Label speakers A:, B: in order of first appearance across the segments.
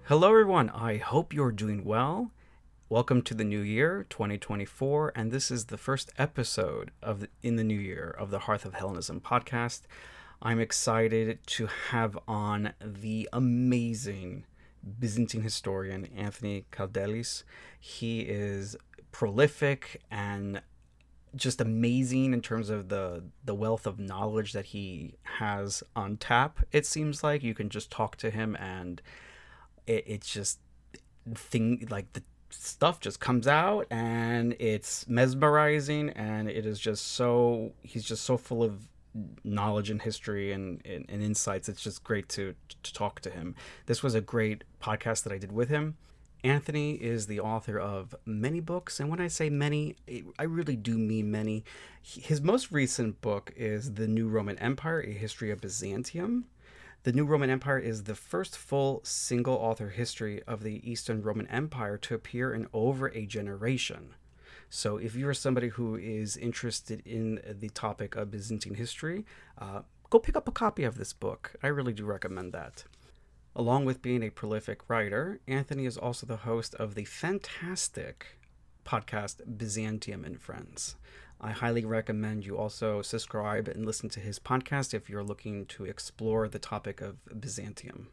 A: Hello, everyone. I hope you're doing well. Welcome to the new year, 2024, and this is the first episode in the new year of the Hearth of Hellenism podcast. I'm excited to have on the amazing Byzantine historian Anthony Kaldellis. He is prolific and just amazing in terms of the wealth of knowledge that he has on tap. It seems like you can just talk to him and it's just the stuff just comes out and it's mesmerizing, and it is just so he's just so full of knowledge and history and insights. It's just great to talk to him. This was a great podcast that I did with him. Anthony is the author of many books, and when I say many, I really do mean many. His most recent book is The New Roman Empire, A History of Byzantium. The New Roman Empire is the first full single-author history of the Eastern Roman Empire to appear in over a generation. So if you're somebody who is interested in the topic of Byzantine history, go pick up a copy of this book. I really do recommend that. Along with being a prolific writer, Anthony is also the host of the fantastic podcast Byzantium and Friends. I highly recommend you also subscribe and listen to his podcast if you're looking to explore the topic of Byzantium.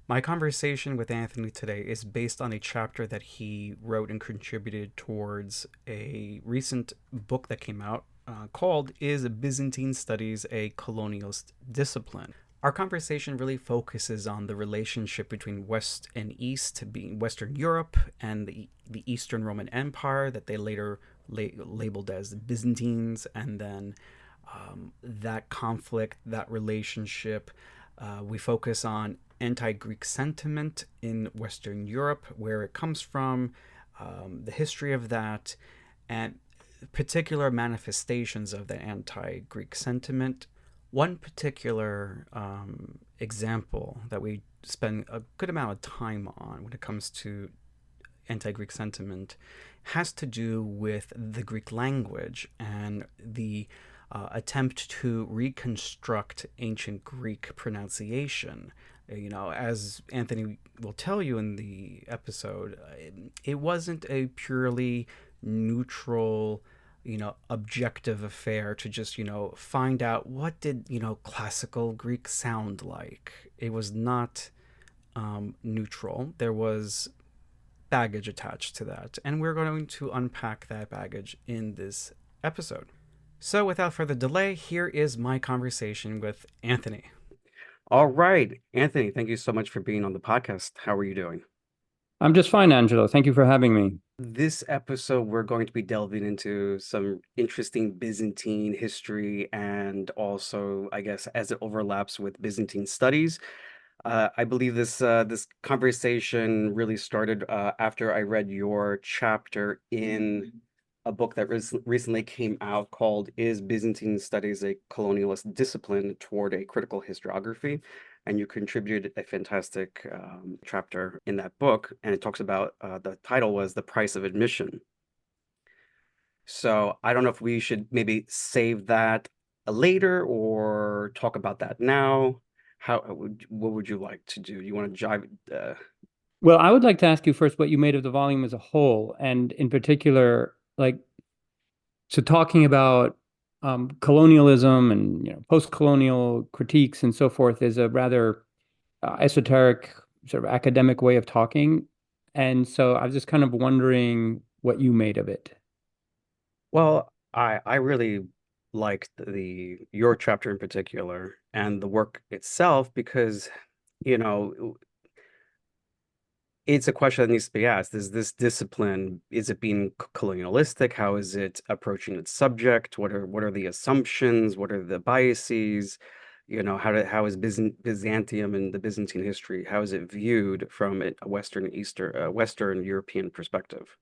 A: My conversation with Anthony today is based on a chapter that he wrote and contributed towards a recent book that came out called Is Byzantine Studies a Colonialist Discipline? Our conversation really focuses on the relationship between West and East, being Western Europe and the Eastern Roman Empire that they later labeled as the Byzantines, and then that conflict, that relationship. We focus on anti-Greek sentiment in Western Europe, where it comes from, the history of that, and particular manifestations of the anti-Greek sentiment. One particular example that we spend a good amount of time on when it comes to anti-Greek sentiment has to do with the Greek language and the attempt to reconstruct ancient Greek pronunciation. As Anthony will tell you in the episode, it wasn't a purely neutral, objective affair to just, find out what did, classical Greek sound like. It was not neutral. There was baggage attached to that, and we're going to unpack that baggage in this episode. So without further delay, here is my conversation with Anthony. All right, Anthony, thank you so much for being on the podcast. How are you doing?
B: I'm just fine, Angelo. Thank you for having me.
A: This episode, we're going to be delving into some interesting Byzantine history, and also, I guess, as it overlaps with Byzantine studies. I believe this conversation really started after I read your chapter in a book that recently came out called Is Byzantine Studies a Colonialist Discipline Toward a Critical Historiography? And you contributed a fantastic chapter in that book, and it talks about, the title was The Price of Admission. So I don't know if we should maybe save that later or talk about that now. What would you like to do? You want to jive?
B: Well, I would like to ask you first what you made of the volume as a whole, and in particular, so talking about colonialism and post-colonial critiques and so forth is a rather esoteric sort of academic way of talking, and so I was just kind of wondering what you made of it.
A: Well, I really liked your chapter in particular and the work itself because, you know, it's a question that needs to be asked. Is this discipline, is it being colonialistic? How is it approaching its subject? What are the assumptions? What are the biases? How is Byzantium and the Byzantine history, how is it viewed from a Western European perspective?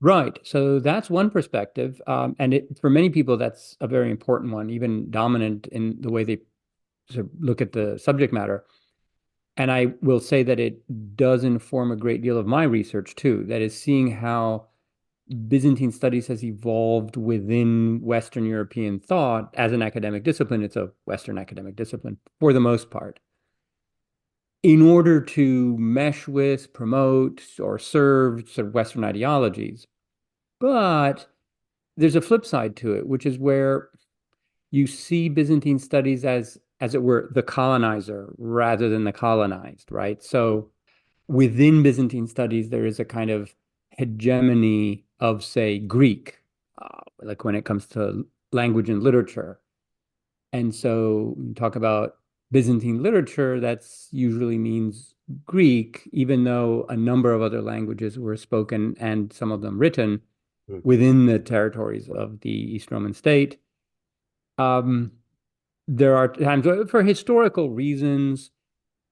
B: Right. So that's one perspective. And for many people, that's a very important one, even dominant in the way they sort of look at the subject matter. And I will say that it does inform a great deal of my research too. That is, seeing how Byzantine studies has evolved within Western European thought as an academic discipline. It's a Western academic discipline for the most part. in order to mesh with, promote, or serve sort of Western ideologies. But there's a flip side to it, which is where you see Byzantine studies as it were, the colonizer rather than the colonized, right? So within Byzantine studies, there is a kind of hegemony of, say, Greek, like when it comes to language and literature. And so when you talk about Byzantine literature, that's usually means Greek, even though a number of other languages were spoken and some of them written
A: Mhm.
B: within the territories of the East Roman state. Um, there are times for historical reasons,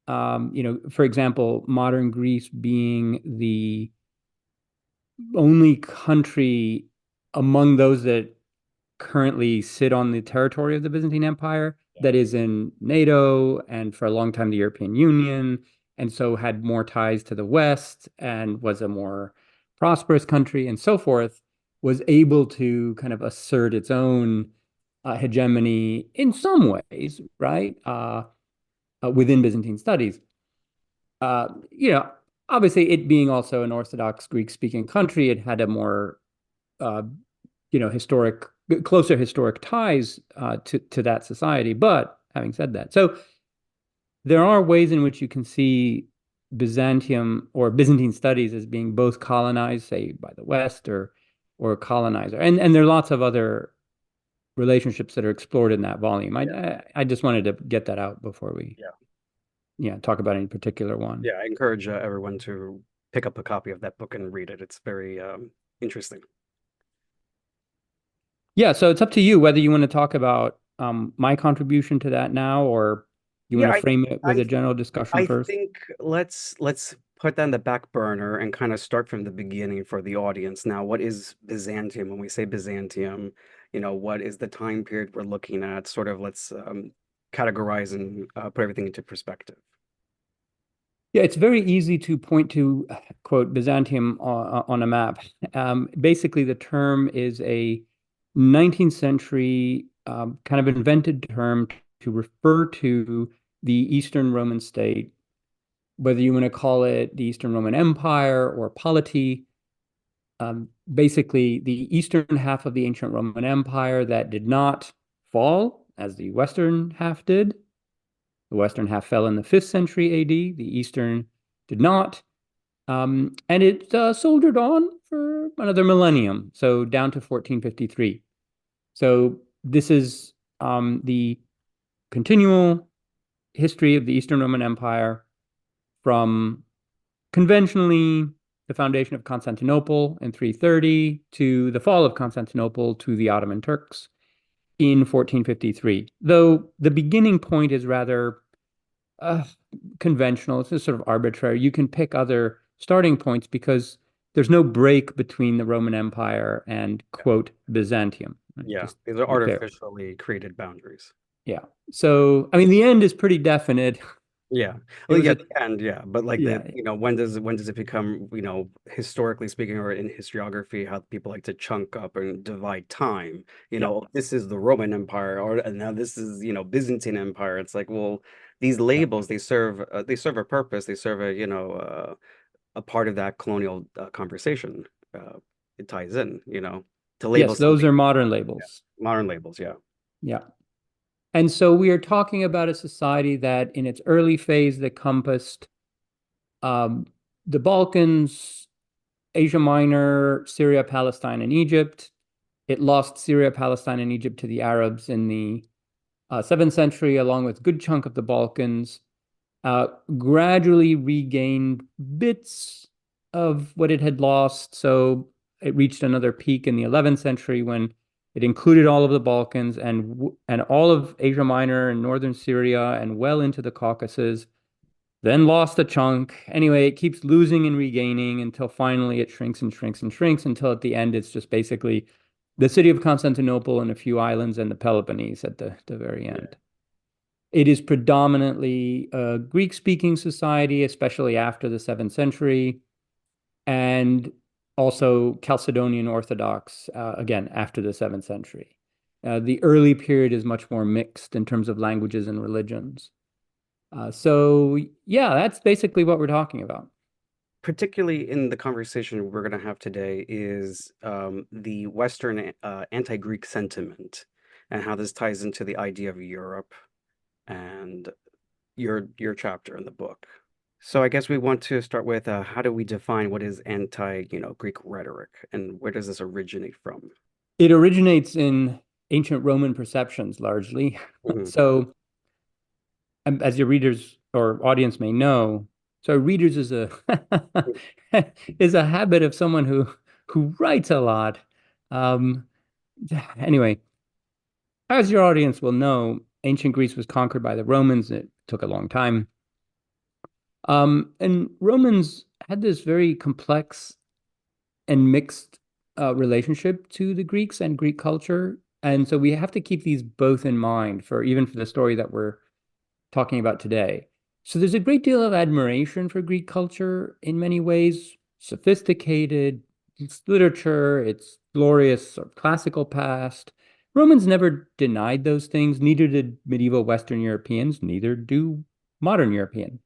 B: for example, modern Greece being the only country among those that currently sit on the territory of the Byzantine Empire that is in NATO and for a long time the European Union, and so had more ties to the West and was a more prosperous country and so forth, was able to kind of assert its own hegemony in some ways, right? Within Byzantine studies. Uh, you know, Obviously, it being also an Orthodox Greek-speaking country, it had a more uh, historic, closer historic ties to that society. But having said that, so there are ways in which you can see Byzantium or Byzantine studies as being both colonized, say, by the West or colonizer, and there are lots of other relationships that are explored in that volume.
A: Yeah.
B: I just wanted to get that out before we
A: Yeah.
B: talk about any particular one.
A: Yeah. I encourage everyone to pick up a copy of that book and read it. It's very interesting.
B: Yeah, so it's up to you whether you want to talk about my contribution to that now, or you want
A: Yeah,
B: to frame it with
A: I
B: a general discussion
A: I
B: first.
A: think let's put that in the back burner and kind of start from the beginning for the audience. Now, what is Byzantium? When we say Byzantium, what is the time period we're looking at? Sort of let's categorize and put everything into perspective.
B: Yeah, it's very easy to point to, quote, Byzantium on a map. Basically, the term is a 19th century kind of invented term to refer to the Eastern Roman state, whether you want to call it the Eastern Roman Empire or polity. Basically, the eastern half of the ancient Roman Empire that did not fall as the western half did. The western half fell in the 5th century AD. The eastern did not. And it soldiered on for another millennium, so down to 1453. So this is the continual history of the Eastern Roman Empire from conventionally the foundation of Constantinople in 330 to the fall of Constantinople to the Ottoman Turks in 1453. Though the beginning point is rather uh, conventional, it's just sort of arbitrary. You can pick other starting points because there's no break between the Roman Empire and, quote, Byzantium.
A: Yeah,
B: Just
A: these are
B: to be clear.
A: artificially created boundaries.
B: Yeah. So, I mean, the end is pretty definite.
A: Yeah.
B: It
A: Well,
B: was
A: yeah,
B: a,
A: the end, yeah. But like
B: yeah,
A: when does it become, historically speaking or in historiography, how people like to chunk up and divide time,
B: yeah,
A: this is the Roman Empire or and now this is, Byzantine Empire. It's like, well, these
B: yeah.
A: labels, they serve a purpose, they serve a part of that colonial conversation. It ties in, to label
B: Yes, those
A: something.
B: are modern
A: Yeah.
B: labels.
A: Modern labels, yeah.
B: Yeah. And so we are talking about a society that in its early phase that encompassed um, the Balkans, Asia Minor, Syria, Palestine, and Egypt. It lost Syria, Palestine, and Egypt to the Arabs in the 7th century, along with a good chunk of the Balkans. Gradually regained bits of what it had lost. So it reached another peak in the 11th century when it included all of the Balkans and all of Asia Minor and northern Syria and well into the Caucasus. Then lost a chunk. Anyway, it keeps losing and regaining until finally it shrinks and shrinks and shrinks until at the end it's just basically the city of Constantinople and a few islands and the Peloponnese at the very
A: Yeah.
B: end. It is predominantly a Greek-speaking society, especially after the 7th century, and also Chalcedonian Orthodox, again, after the 7th century. The early period is much more mixed in terms of languages and religions. So yeah, that's basically what we're talking about.
A: Particularly in the conversation we're going to have today is the Western anti-Greek sentiment and how this ties into the idea of Europe and your chapter in the book. So I guess we want to start with how do we define what is Greek rhetoric and where does this originate from?
B: It originates in ancient Roman perceptions largely.
A: Hmm.
B: So, as your readers or audience may know, so readers is a is a habit of someone who writes a lot. Um, anyway, as your audience will know, ancient Greece was conquered by the Romans. It took a long time. And Romans had this very complex and mixed relationship to the Greeks and Greek culture. And so we have to keep these both in mind for even for the story that we're talking about today. So there's a great deal of admiration for Greek culture in many ways, sophisticated, it's literature, it's glorious sort of classical past. Romans never denied those things, neither did medieval Western Europeans, neither do modern Europeans.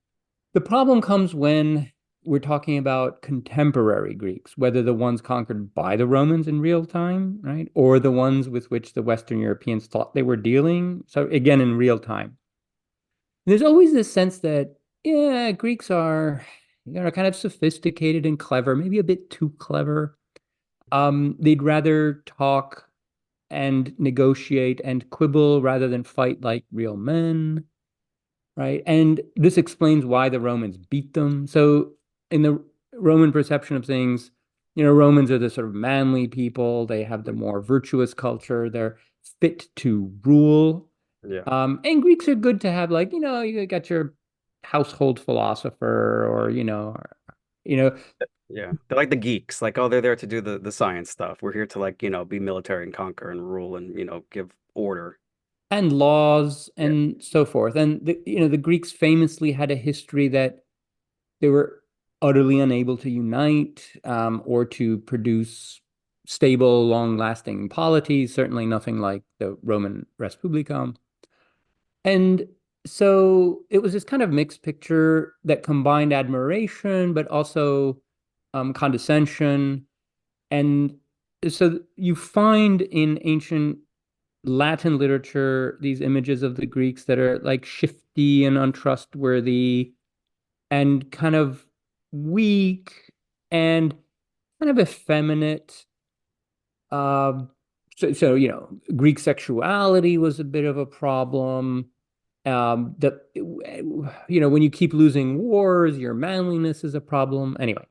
B: The problem comes when we're talking about contemporary Greeks, whether the ones conquered by the Romans in real time, right, or the ones with which the Western Europeans thought they were dealing. So again, in real time. There's always this sense that, yeah, Greeks are, kind of sophisticated and clever, maybe a bit too clever. They'd rather talk and negotiate and quibble rather than fight like real men, right? And this explains why the Romans beat them. So, in the Roman perception of things, Romans are the sort of manly people. They have the more virtuous culture. They're fit to rule.
A: Yeah.
B: And Greeks are good to have, like, you got your household philosopher, or you know,
A: Yeah. They're like the geeks. Like, oh, they're there to do the science stuff. We're here to be military and conquer and rule and, give order.
B: and laws
A: Yeah.
B: and so forth. And the Greeks famously had a history that they were utterly unable to unite, or to produce stable, long-lasting polities. Certainly nothing like the Roman Respublica. And so it was this kind of mixed picture that combined admiration, but also condescension. And so you find in ancient Latin literature these images of the Greeks that are like shifty and untrustworthy and kind of weak and kind of effeminate. Um, so Greek sexuality was a bit of a problem. That when you keep losing wars, your manliness is a problem. Anyway,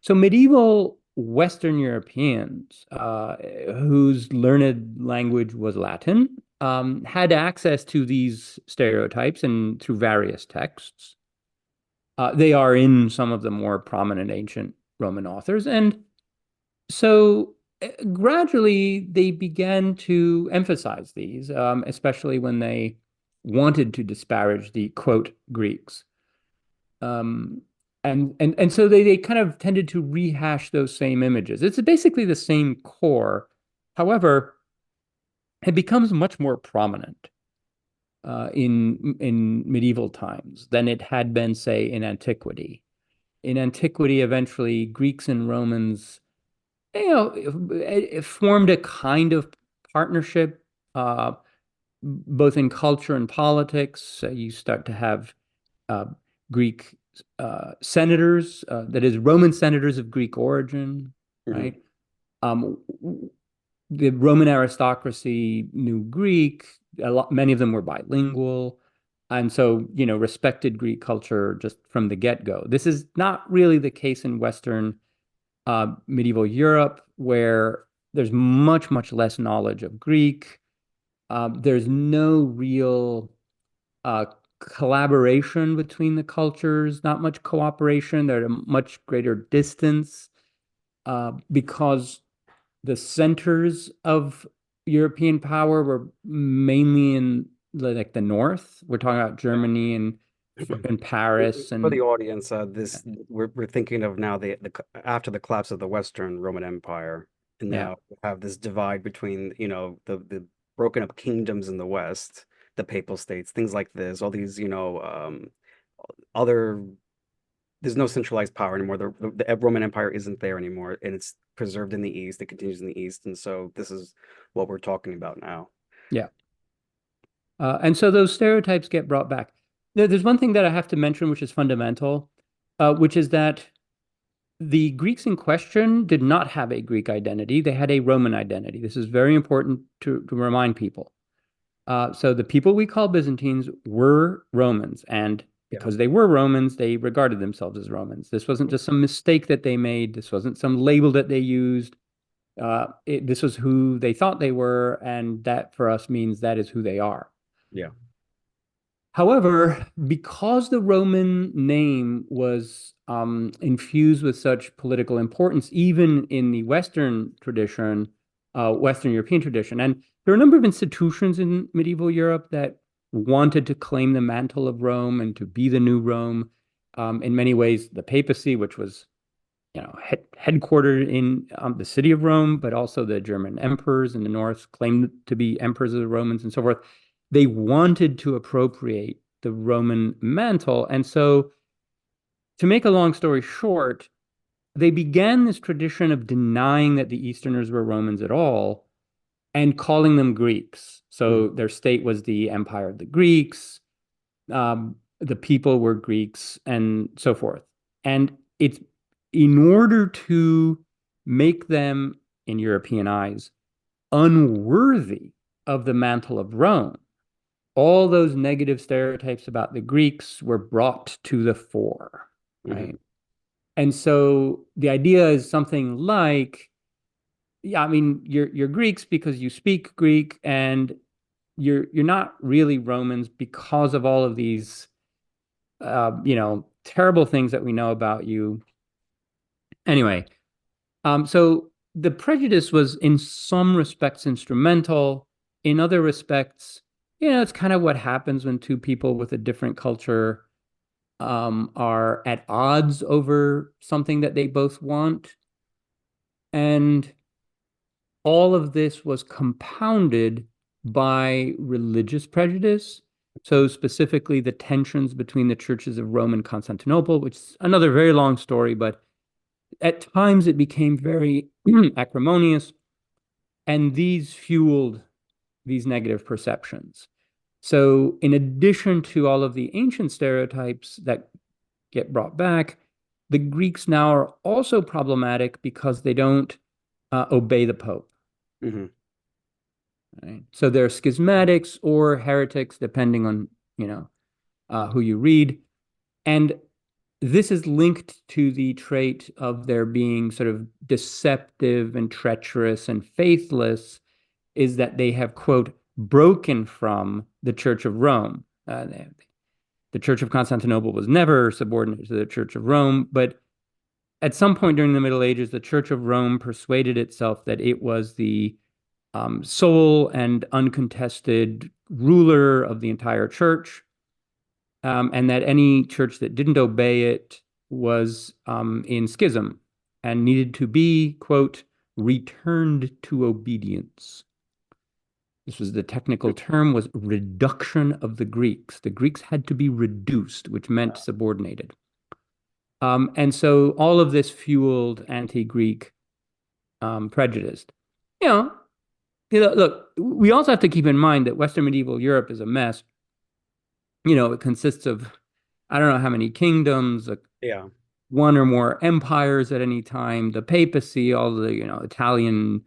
B: so medieval Western Europeans, whose learned language was Latin, had access to these stereotypes and through various texts. They are in some of the more prominent ancient Roman authors. And so gradually they began to emphasize these, especially when they wanted to disparage the quote Greeks. Um, and so they kind of tended to rehash those same images. It's basically the same core. However, it becomes much more prominent in medieval times than it had been, say, in antiquity. In antiquity, eventually Greeks and Romans, it formed a kind of partnership, both in culture and politics. You start to have uh, Greek senators, that is, Roman senators of Greek origin,
A: Hmm.
B: right? Um, the Roman aristocracy knew Greek. Many of them were bilingual, and so respected Greek culture just from the get-go. This is not really the case in Western medieval Europe, where there's much, much less knowledge of Greek. There's no real uh, collaboration between the cultures, not much cooperation. They're at a much greater distance, because the centers of European power were mainly in like the north. We're talking about
A: Yeah.
B: Germany and Paris
A: For the
B: and
A: audience, this we're thinking of now after the collapse of the Western Roman Empire, and
B: yeah.
A: now we have this divide between the broken up kingdoms in the West the Papal States, things like this, all these, other there's no centralized power anymore. The Roman Empire isn't there anymore, and it's preserved in the East. It continues in the East, and so this is what we're talking about now.
B: Yeah. And so those stereotypes get brought back. There's one thing that I have to mention, which is fundamental, which is that the Greeks in question did not have a Greek identity. They had a Roman identity. This is very important to remind people. So the people we call Byzantines were Romans, and
A: Yeah,
B: because they were Romans, they regarded themselves as Romans. This wasn't just some mistake that they made. This wasn't some label that they used. This was who they thought they were, and that for us means that is who they are.
A: yeah.
B: However, because the Roman name was infused with such political importance, even in the Western tradition, Western European tradition, and there are a number of institutions in medieval Europe that wanted to claim the mantle of Rome and to be the new Rome. In many ways, the papacy, which was headquartered in the city of Rome, but also the German emperors in the north claimed to be emperors of the Romans and so forth. They wanted to appropriate the Roman mantle. And so, to make a long story short, they began this tradition of denying that the Easterners were Romans at all and calling them Greeks. So
A: Mhm.
B: their state was the Empire of the Greeks. The people were Greeks and so forth. And it's in order to make them, in European eyes, unworthy of the mantle of Rome, all those negative stereotypes about the Greeks were brought to the fore,
A: Mhm.
B: right? And so the idea is something like, yeah, I mean, you're Greeks because you speak Greek, and you're not really Romans because of all of these terrible things that we know about you. Anyway, so the prejudice was in some respects instrumental. In other respects, it's kind of what happens when two people with a different culture are at odds over something that they both want. And all of this was compounded by religious prejudice. So, specifically, the tensions between the churches of Rome and Constantinople, which is another very long story, but at times it became very acrimonious, and these fueled these negative perceptions. So, in addition to all of the ancient stereotypes that get brought back, the Greeks now are also problematic because they don't obey the Pope.
A: Mhm.
B: Right? So they're schismatics or heretics, depending on who you read, and this is linked to the trait of their being sort of deceptive and treacherous and faithless, is that they have, quote, broken from the Church of Rome. The Church of Constantinople was never subordinate to the Church of Rome, but at some point during the Middle Ages, the Church of Rome persuaded itself that it was the sole and uncontested ruler of the entire church, and that any church that didn't obey it was in schism and needed to be, quote, returned to obedience. This was the technical term, was reduction of the Greeks. The Greeks had to be reduced, which meant subordinated. And so all of this fueled anti-Greek prejudice. You know, look, we also have to keep in mind that Western medieval Europe is a mess. It consists of, I don't know how many kingdoms,
A: Yeah.
B: one or more empires at any time, the papacy, all the, Italian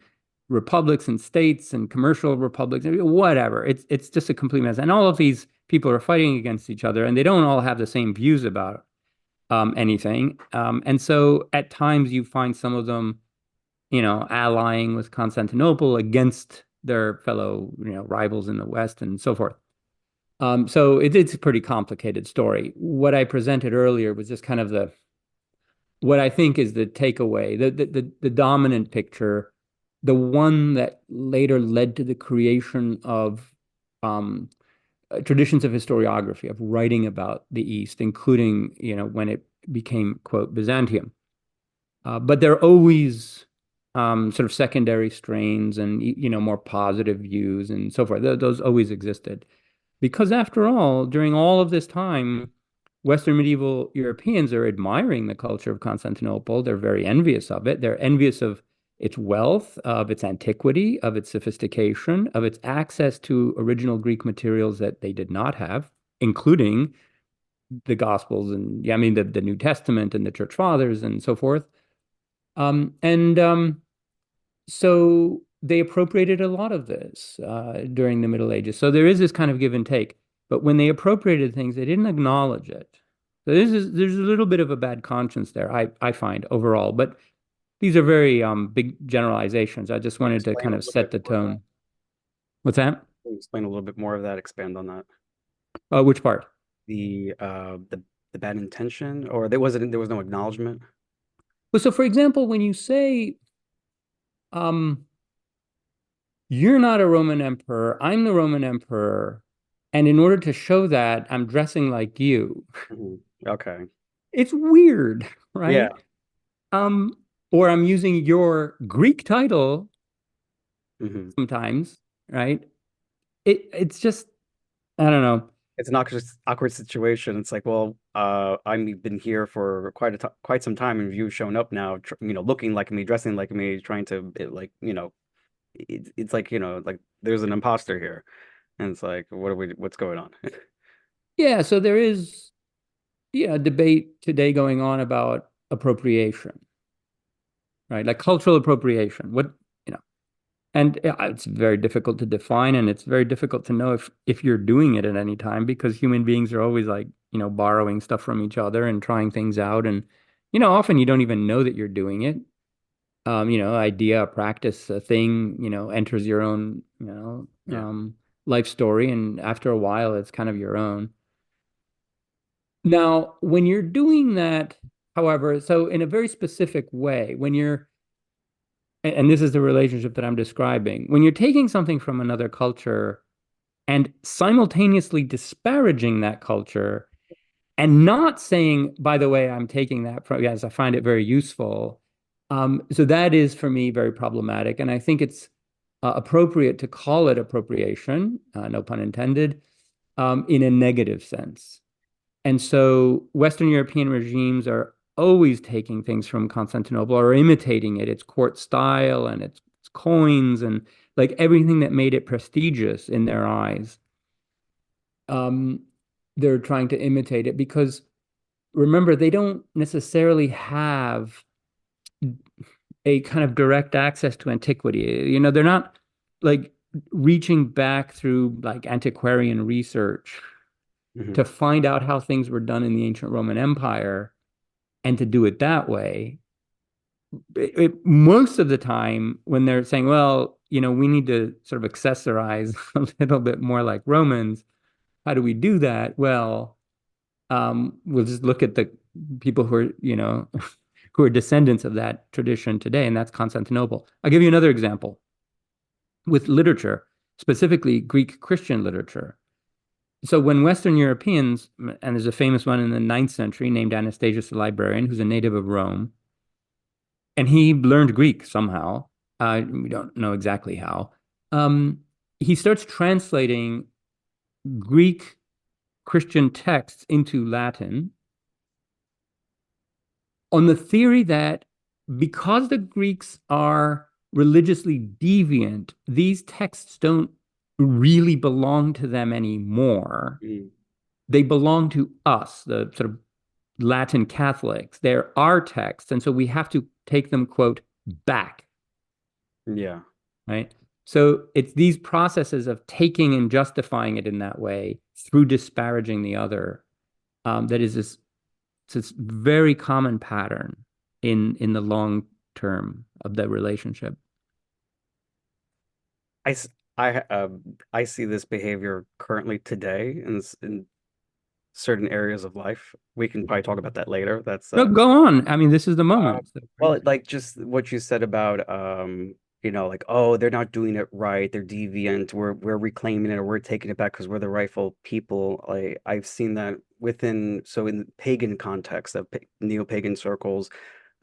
B: republics and states and commercial republics, whatever. It's just a complete mess. And all of these people are fighting against each other, and they don't all have the same views about anything. And so at times you find some of them, allying with Constantinople against their fellow, rivals in the West and so forth. So it's a pretty complicated story. What I presented earlier was just kind of what I think is the takeaway, the dominant picture, the one that later led to the creation of traditions of historiography, of writing about the East, including, when it became, quote, Byzantium. But there are always sort of secondary strains and, more positive views and so forth. Those always existed. Because after all, during all of this time, Western medieval Europeans are admiring the culture of Constantinople. They're very envious of it. They're envious of its wealth, of its antiquity, of its sophistication, of its access to original Greek materials that they did not have, including the Gospels and, yeah, I mean, the New Testament and the Church Fathers and so forth. And So they appropriated a lot of this during the Middle Ages. So there is this kind of give and take. But when they appropriated things, they didn't acknowledge it. So there's a little bit of a bad conscience there, I find overall. But these are very big generalizations. I just
A: Can you
B: wanted to
A: explain
B: kind
A: a
B: of
A: little
B: set
A: bit
B: the
A: more of that?
B: tone. What's that?
A: Can you explain a little bit more of that? Expand on that.
B: Which part?
A: The bad intention, or there was no acknowledgement.
B: Well, so for example, when you say um, you're not a Roman emperor, I'm the Roman emperor, and in order to show that, I'm dressing like you.
A: Mhm. Okay.
B: It's weird,
A: Yeah.
B: right? Um, or I'm using your Greek title
A: Hmm.
B: sometimes, right? It's just I don't know.
A: It's an awkward situation. It's like, well, I've been here for quite some time, and you've shown up now, looking like me, dressing like me, trying to like, it's like, like there's an imposter here, and it's like, what's going on?
B: Yeah, so there is a debate today going on about appropriation, right? Like cultural appropriation. You know, and it's very difficult to define, and it's very difficult to know if you're doing it at any time because human beings are always like, borrowing stuff from each other and trying things out, and often you don't even know that you're doing it. Idea, a practice, a thing, enters your own,
A: Yeah.
B: life story, and after a while, it's kind of your own. Now, when you're doing that, however, so in a very specific way, and this is the relationship that I'm describing, when you're taking something from another culture and simultaneously disparaging that culture and not saying, by the way, I'm taking that from, yes, I find it very useful. So that is for me very problematic. And I think it's appropriate to call it appropriation, no pun intended, in a negative sense. And so Western European regimes are always taking things from Constantinople or imitating it, its court style and its coins and like everything that made it prestigious in their eyes. Um, they're trying to imitate it because remember, they don't necessarily have a kind of direct access to antiquity. They're not like reaching back through like antiquarian research
A: Hmm.
B: to find out how things were done in the ancient Roman Empire and to do it that way. Most of the time, when they're saying, well, we need to sort of accessorize a little bit more like Romans, how do we do that? Well, we'll just look at the people who are, who are descendants of that tradition today, and that's Constantinople. I'll give you another example with literature, specifically Greek Christian literature. So when Western Europeans, and there's a famous one in the ninth century named Anastasius the librarian, who's a native of Rome, and he learned Greek somehow. We don't know exactly how. Um, he starts translating Greek Christian texts into Latin on the theory that because the Greeks are religiously deviant, these texts don't really belong to them anymore.
A: Mm.
B: They belong to us, the sort of Latin Catholics. They're our texts. And so we have to take them, quote, back,
A: Yeah.
B: right? So it's these processes of taking and justifying it in that way through disparaging the other that is this very common pattern in the long term of the relationship.
A: I s- I see this behavior currently today in certain areas of life. We can probably talk about that later. That's
B: No, go on. I mean, this is the moment. So
A: well, like just what you said about like, oh, they're not doing it right, they're deviant, we're reclaiming it or we're taking it back because we're the rightful people. I've seen that within so in pagan context of neo-pagan circles,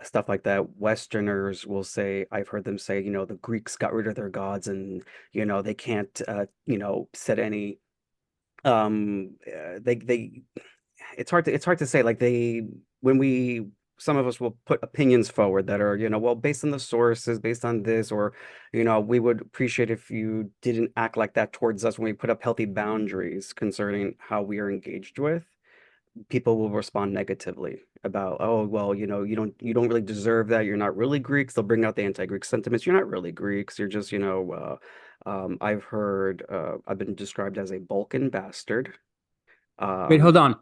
A: stuff like that. Westerners will say, I've heard them say, the Greeks got rid of their gods and they can't set any They it's hard to say, like they when we some of us will put opinions forward that are, well, based on the sources, based on this, or, we would appreciate if you didn't act like that towards us when we put up healthy boundaries concerning how we are engaged with. People will respond negatively about, oh, well, you don't really deserve that. You're not really Greeks. They'll bring out the anti-Greek sentiments. You're not really Greeks. You're just, I've been described as a Balkan bastard.
B: Wait,
A: Um,
B: hold on.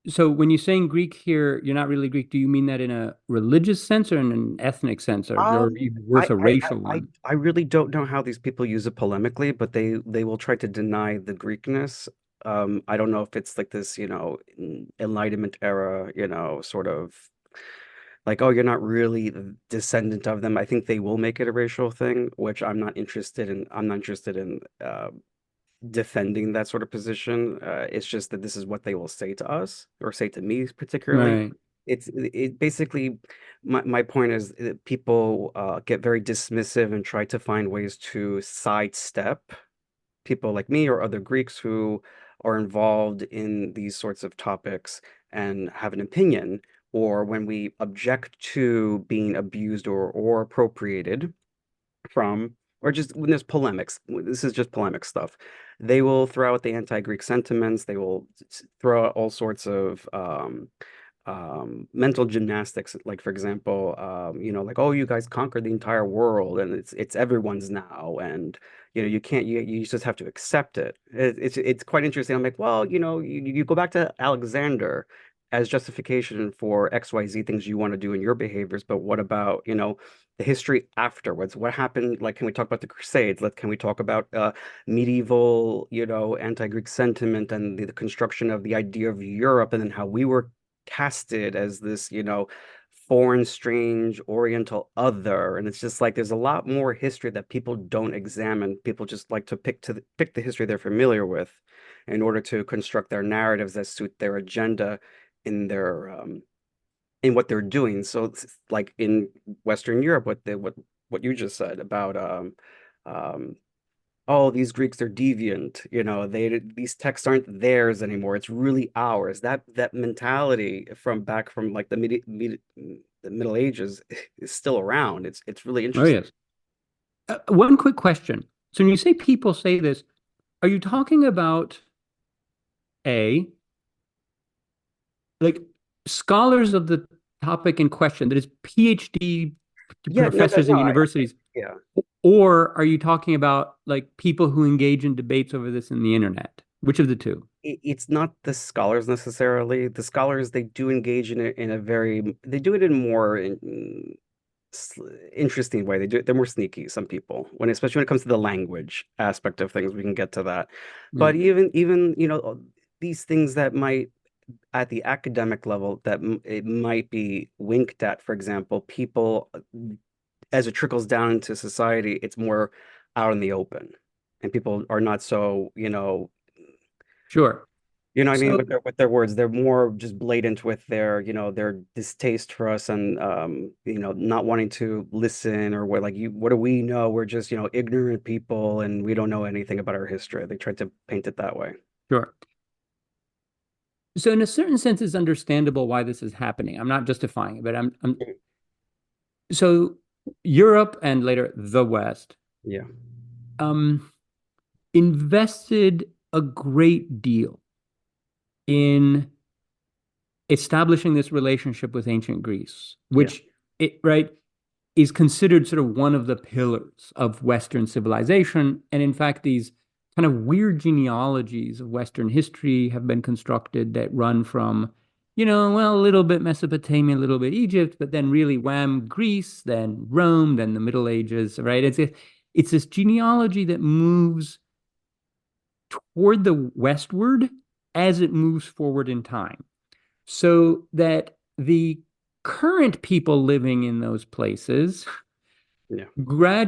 B: So when you're saying Greek here, you're not really Greek. Do you mean that in a religious sense or in an ethnic sense, or
A: Um,
B: even worse, a racial one?
A: I really don't know how these people use it polemically, but they will try to deny the Greekness. I don't know if it's like this, Enlightenment era, sort of like, oh, you're not really the descendant of them. I think they will make it a racial thing, which I'm not interested in. I'm not interested in defending that sort of position. It's just that this is what they will say to us or say to me particularly.
B: Right.
A: It basically, my point is that people get very dismissive and try to find ways to sidestep people like me or other Greeks who are involved in these sorts of topics and have an opinion, or when we object to being abused or appropriated from, or just when there's polemics, this is just polemic stuff. They will throw out the anti-Greek sentiments. They will throw out all sorts of mental gymnastics. Like, for example, like, oh, you guys conquered the entire world and it's everyone's now, and you can't, you just have to accept it. It's quite interesting. I'm like, well, you go back to Alexander as justification for XYZ things you want to do in your behaviors, but what about, the history afterwards? What happened? Like, can we talk about the Crusades? Can we talk about medieval, anti-Greek sentiment and the construction of the idea of Europe, and then how we were casted as this, foreign, strange, oriental other. And it's just like there's a lot more history that people don't examine. People just like to pick the history they're familiar with in order to construct their narratives that suit their agenda in their in what they're doing. So like in Western Europe, what you just said about um oh, these Greeks are deviant, these texts aren't theirs anymore. It's really ours. That mentality from back from like the Middle Ages is still around. It's really
B: Oh,
A: interesting.
B: yes. One quick question. So when you say people say this, are you talking about A, like scholars of the topic in question, that is PhD
A: Yeah, no,
B: professors in universities,
A: yeah.
B: or are you talking about like people who engage in debates over this in the internet? Which of the two?
A: It's not the scholars necessarily. The scholars, they do engage in it in a very, they do it in more interesting way. They're more sneaky, some people, especially when it comes to the language aspect of things. We can get to that.
B: Yeah.
A: But even, these things that might at the academic level that it might be winked at, for example, people, as it trickles down into society, it's more out in the open, and people are not so,
B: Sure.
A: what I mean,
B: So,
A: with their words. They're more just blatant with their, their distaste for us, and not wanting to listen, or what do we know? We're just, ignorant people and we don't know anything about our history. They tried to paint it that way.
B: sure. So in a certain sense, it's understandable why this is happening. I'm not justifying it, but so Europe and later the West
A: Yeah.
B: um, invested a great deal in establishing this relationship with ancient Greece,
A: Yeah.
B: which right is considered sort of one of the pillars of Western civilization. And in fact, these kind of weird genealogies of Western history have been constructed that run from, well, a little bit Mesopotamia, a little bit Egypt, but then really wham, Greece, then Rome, then the Middle Ages, right? It's this genealogy that moves toward the westward as it moves forward in time. So that the current people living in those places
A: Yeah.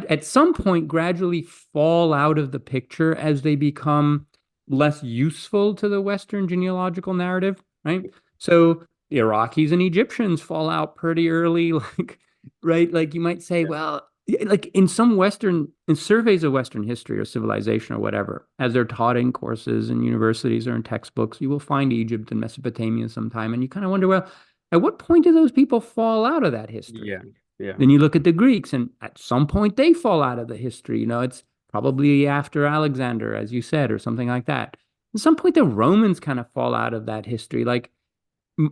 B: at some point gradually fall out of the picture as they become less useful to the Western genealogical narrative, right? So the Iraqis and Egyptians fall out pretty early, like, right? Like you might say,
A: Yeah.
B: well, like in surveys of Western history or civilization or whatever, as they're taught in courses in universities or in textbooks, you will find Egypt and Mesopotamia sometime. And you kind of wonder, well, at what point do those people fall out of that history?
A: Yeah. Yeah.
B: Then you look at the Greeks, and at some point they fall out of the history. It's probably after Alexander, as you said, or something like that. At some point, the Romans kind of fall out of that history. Like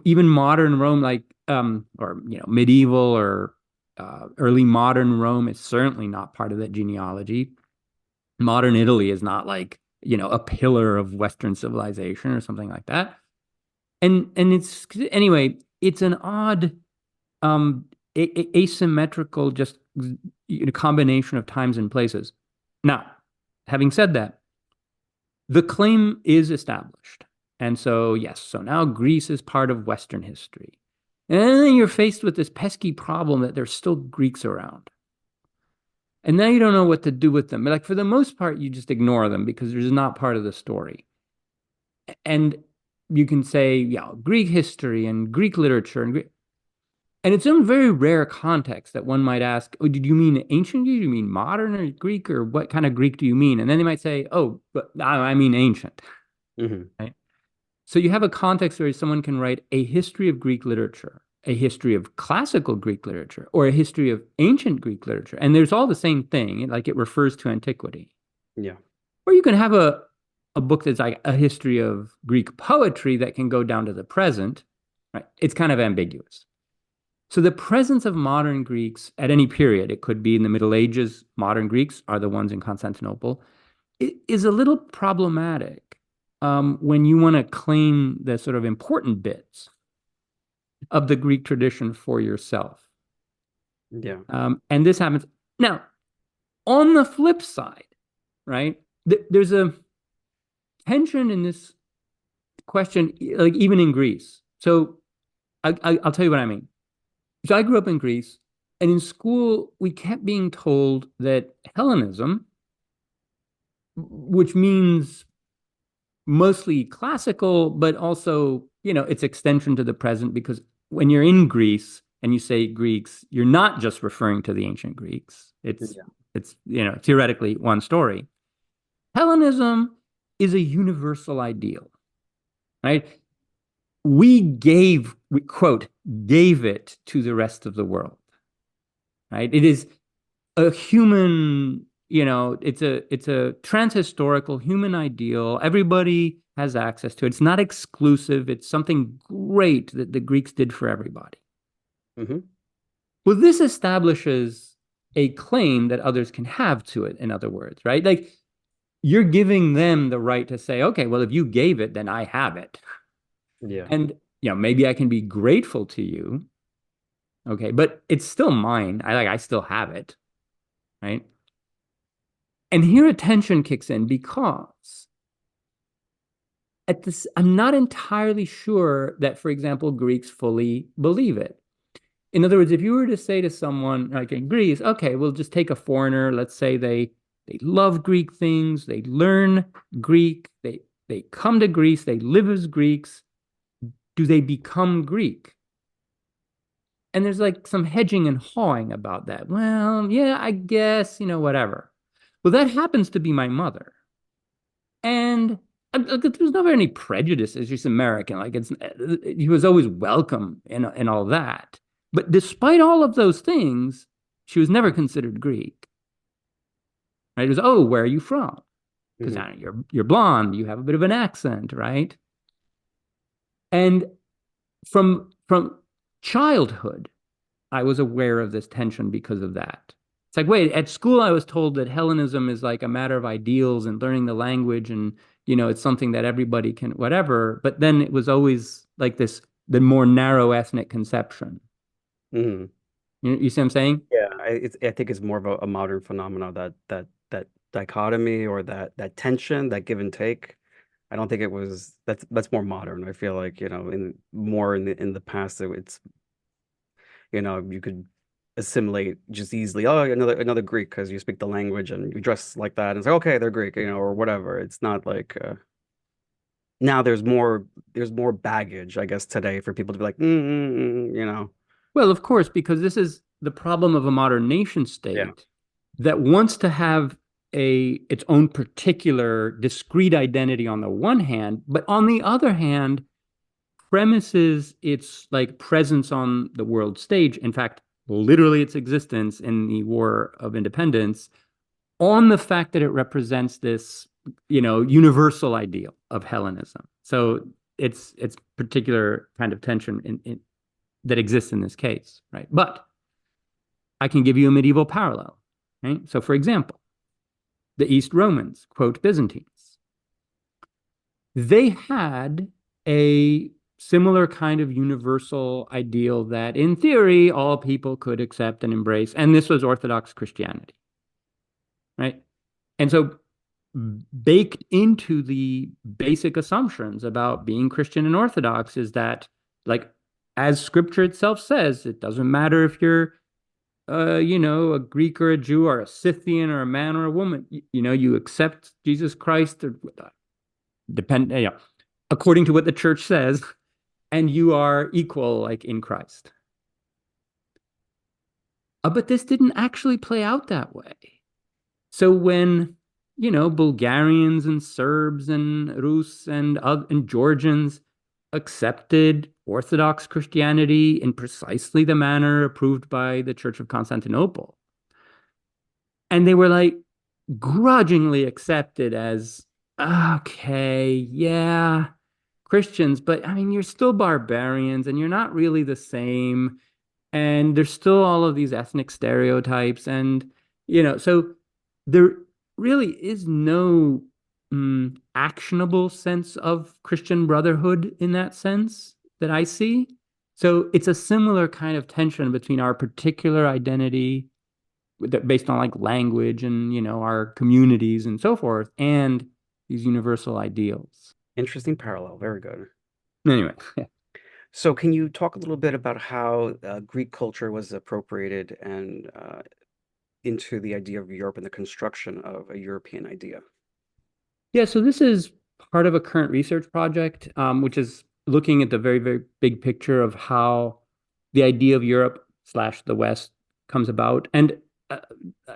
B: even modern Rome, like or medieval or early modern Rome is certainly not part of that genealogy. Modern Italy is not like a pillar of Western civilization or something like that. And it's anyway, it's an odd asymmetrical just combination of times and places. Now, having said that, the claim is established. And so, yes, so now Greece is part of Western history. And then you're faced with this pesky problem that there's still Greeks around. And now you don't know what to do with them. Like for the most part, you just ignore them because they're just not part of the story. And you can say, yeah, Greek history and Greek literature and it's in very rare context that one might ask, oh, did you mean ancient Greek? Do you mean modern or Greek? Or what kind of Greek do you mean? And then they might say, oh, but I mean ancient.
A: Mm-hmm.
B: Right? So you have a context where someone can write a history of Greek literature, a history of classical Greek literature, or a history of ancient Greek literature. And there's all the same thing, like it refers to antiquity.
A: Yeah.
B: Or you can have a book that's like a history of Greek poetry that can go down to the present. Right? It's kind of ambiguous. So the presence of modern Greeks at any period, it could be in the Middle Ages, modern Greeks are the ones in Constantinople, it is a little problematic when you want to claim the sort of important bits of the Greek tradition for yourself.
A: Yeah.
B: And this happens. Now, on the flip side, right, there's a tension in this question, like even in Greece. So I'll tell you what I mean. So I grew up in Greece, and in school, we kept being told that Hellenism, which means mostly classical, but also, its extension to the present, because when you're in Greece and you say Greeks, you're not just referring to the ancient Greeks.
A: Yeah.
B: It's theoretically one story. Hellenism is a universal ideal, right? We quote, gave it to the rest of the world, right? It is a human, it's a transhistorical human ideal. Everybody has access to it. It's not exclusive. It's something great that the Greeks did for everybody.
A: Mm-hmm.
B: Well, this establishes a claim that others can have to it, in other words, right? Like you're giving them the right to say, okay, well, if you gave it, then I have it.
A: Yeah.
B: And maybe I can be grateful to you. Okay, but it's still mine. I still have it. Right. And here attention kicks in because I'm not entirely sure that, for example, Greeks fully believe it. In other words, if you were to say to someone like in Greece, okay, we'll just take a foreigner, let's say they love Greek things, they learn Greek, they come to Greece, they live as Greeks. Do they become Greek? And there's like some hedging and hawing about that. Well, yeah, I guess, whatever. Well, that happens to be my mother. And there's never any prejudice. It's just American. Like he was always welcome in all that. But despite all of those things, she was never considered Greek. Right? It was, oh, where are you from? Because you're blonde, you have a bit of an accent, right? And from childhood, I was aware of this tension because of that. It's like, wait, at school, I was told that Hellenism is like a matter of ideals and learning the language, and it's something that everybody can, whatever. But then it was always like the more narrow ethnic conception.
A: Mm-hmm.
B: You see what I'm saying?
A: Yeah. I think it's more of a modern phenomenon, that dichotomy or that tension, that give and take. I don't think that's more modern. I feel like, in the past, it's, you could assimilate just easily. Oh, another Greek because you speak the language and you dress like that. And it's like, okay, they're Greek, or whatever. It's not like now there's more baggage, I guess, today for people to be like,
B: Well, of course, because this is the problem of a modern nation
A: Yeah.
B: state that wants to have its own particular discrete identity on the one hand, but on the other hand, premises its like presence on the world stage, in fact, literally its existence in the War of Independence, on the fact that it represents this, universal ideal of Hellenism. So it's particular kind of tension that exists in this case, right? But I can give you a medieval parallel, right? So, for example, the East Romans, quote Byzantines, they had a similar kind of universal ideal that, in theory, all people could accept and embrace, and this was Orthodox Christianity, right? And so, baked into the basic assumptions about being Christian and Orthodox is that, like, as Scripture itself says, it doesn't matter if you're a Greek or a Jew or a Scythian or a man or a woman. You accept Jesus Christ, or according to what the church says, and you are equal, like in Christ. But this didn't actually play out that way. So when Bulgarians and Serbs and Rus and Georgians accepted Orthodox Christianity in precisely the manner approved by the Church of Constantinople, and they were like grudgingly accepted as, okay, yeah, Christians, but I mean, you're still barbarians and you're not really the same. And there's still all of these ethnic stereotypes. And, so there really is no actionable sense of Christian brotherhood in that sense that I see. So it's a similar kind of tension between our particular identity based on like language and, our communities and so forth, and these universal ideals.
A: Interesting parallel. Very good.
B: Anyway, yeah.
A: So, can you talk a little bit about how Greek culture was appropriated and into the idea of Europe and the construction of a European idea?
B: Yeah, so this is part of a current research project, which is looking at the very, very big picture of how the idea of Europe slash the West comes about. And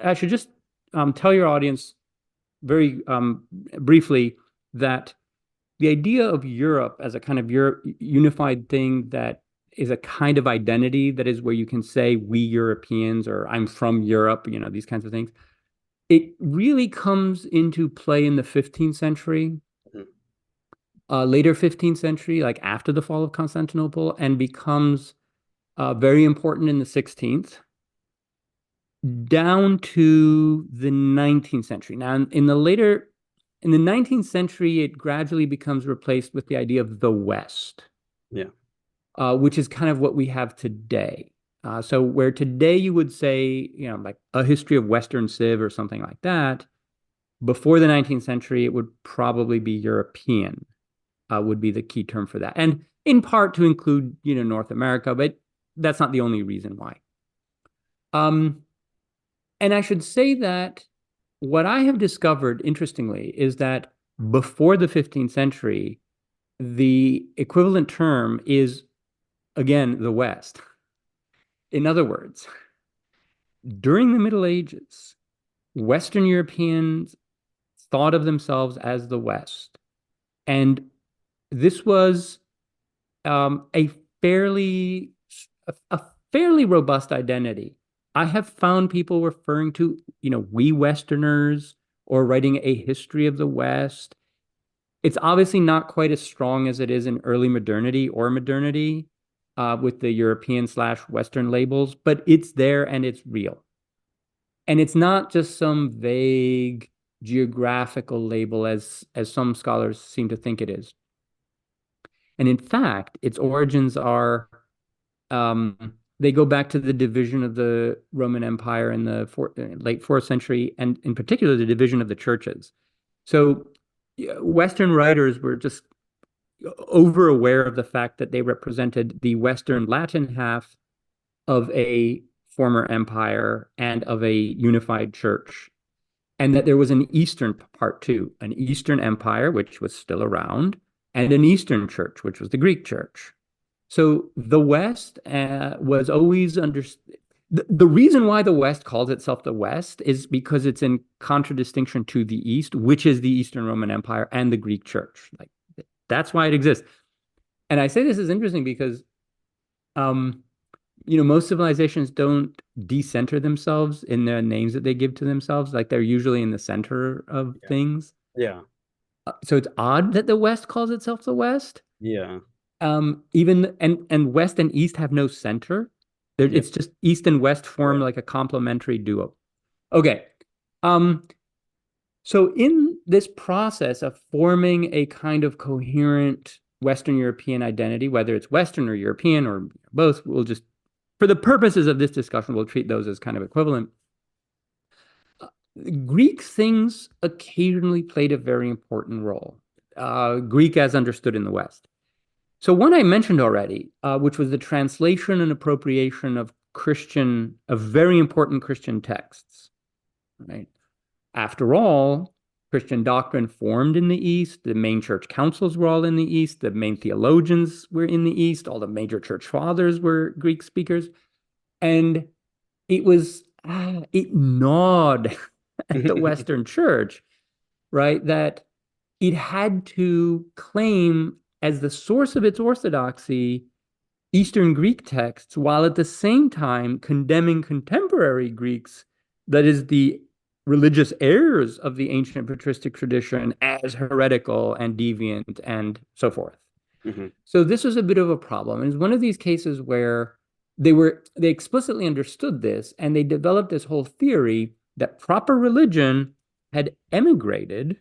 B: I should just tell your audience very briefly that the idea of Europe as a kind of unified thing that is a kind of identity that is where you can say we Europeans or I'm from Europe, these kinds of things. It really comes into play in the 15th century, later 15th century, like after the fall of Constantinople, and becomes very important in the 16th, down to the 19th century. Now, in the 19th century, it gradually becomes replaced with the idea of the West,
A: Yeah.
B: Which is kind of what we have today. So where today you would say, like a history of Western Civ or something like that, before the 19th century, it would probably be European, would be the key term for that. And in part to include, North America, but that's not the only reason why. And I should say that what I have discovered, interestingly, is that before the 15th century, the equivalent term is, again, the West. In other words, during the Middle Ages, Western Europeans thought of themselves as the West. And this was a fairly robust identity. I have found people referring to, we Westerners, or writing a history of the West. It's obviously not quite as strong as it is in early modernity or modernity with the European / Western labels, but it's there and it's real. And it's not just some vague geographical label as some scholars seem to think it is. And in fact, its origins are they go back to the division of the Roman Empire in the late 4th century, and in particular, the division of the churches. So Western writers were just over aware of the fact that they represented the Western Latin half of a former empire and of a unified church, and that there was an Eastern part too, an Eastern empire, which was still around, and an Eastern church, which was the Greek church. So the West was always the reason why the West calls itself the West is because it's in contradistinction to the East, which is the Eastern Roman Empire and the Greek Church. Like that's why it exists. And I say this is interesting because um, most civilizations don't decenter themselves in the names that they give to themselves. Like they're usually in the center of
A: Yeah.
B: things.
A: Yeah.
B: So it's odd that the West calls itself the West.
A: Yeah.
B: Even and West and East have no center.
A: Yeah.
B: It's just East and West form
A: Correct.
B: like a complementary duo. Okay. Um, so in this process of forming a kind of coherent Western European identity, whether it's Western or European or both, we'll just, for the purposes of this discussion, we'll treat those as kind of equivalent. Greek things occasionally played a very important role. Greek as understood in the West. So one I mentioned already, which was the translation and appropriation of very important Christian texts, right? After all, Christian doctrine formed in the East. The main church councils were all in the East. The main theologians were in the East. All the major church fathers were Greek speakers. And it gnawed at the Western church, right? That it had to claim as the source of its orthodoxy Eastern Greek texts, while at the same time condemning contemporary Greeks, that is, the religious heirs of the ancient patristic tradition, as heretical and deviant and so forth.
A: Mm-hmm.
B: So this was a bit of a problem. And it's one of these cases where they explicitly understood this and they developed this whole theory that proper religion had emigrated